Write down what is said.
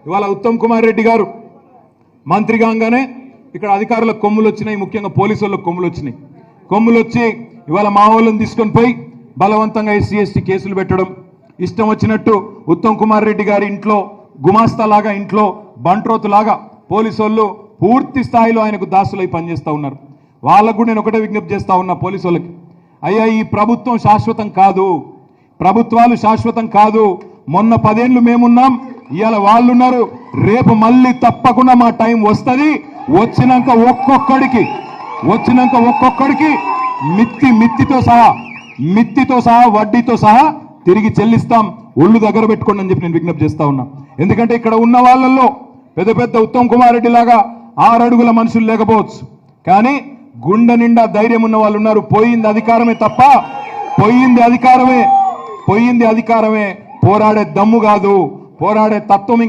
ఇవాళ ఉత్తమ్ కుమార్ రెడ్డి గారు మంత్రి కాగానే ఇక్కడ అధికారులకు కొమ్ములు వచ్చినాయి, ముఖ్యంగా పోలీసు వాళ్ళకు కొమ్ములు వచ్చినాయి. కొమ్ములు వచ్చి ఇవాళ మా వాళ్ళని తీసుకొని పోయి బలవంతంగా ఎస్సీ ఎస్టీ కేసులు పెట్టడం, ఇష్టం వచ్చినట్టు ఉత్తమ్ కుమార్ రెడ్డి గారి ఇంట్లో గుమాస్తాలాగా, ఇంట్లో బంట్రోతులాగా పోలీసు వాళ్ళు పూర్తి స్థాయిలో ఆయనకు దాసులై పనిచేస్తూ ఉన్నారు. వాళ్ళకు కూడా నేను ఒకటే విజ్ఞప్తి చేస్తూ ఉన్నా పోలీసు వాళ్ళకి, అయ్యా ఈ ప్రభుత్వం శాశ్వతం కాదు, ప్రభుత్వాలు శాశ్వతం కాదు. మొన్న 10 ఏళ్ళు మేమున్నాం, ఇవాళ వాళ్ళు ఉన్నారు, రేపు మళ్ళీ తప్పకుండా మా టైం వస్తుంది. వచ్చినాక ఒక్కొక్కడికి మిత్తితో సహా వడ్డీతో సహా తిరిగి చెల్లిస్తాం. ఒళ్ళు దగ్గర పెట్టుకోండి అని చెప్పి నేను విజ్ఞప్తి చేస్తా ఉన్నా. ఎందుకంటే ఇక్కడ ఉన్న వాళ్ళల్లో పెద్ద పెద్ద ఉత్తమ్ కుమార్ రెడ్డి లాగా 6 అడుగుల మనుషులు లేకపోవచ్చు, కానీ గుండె నిండా ధైర్యం ఉన్న వాళ్ళు ఉన్నారు. పోయింది అధికారమే తప్ప, పోయింది అధికారమే, పోరాడే దమ్ము కాదు, పోరాడే తత్వం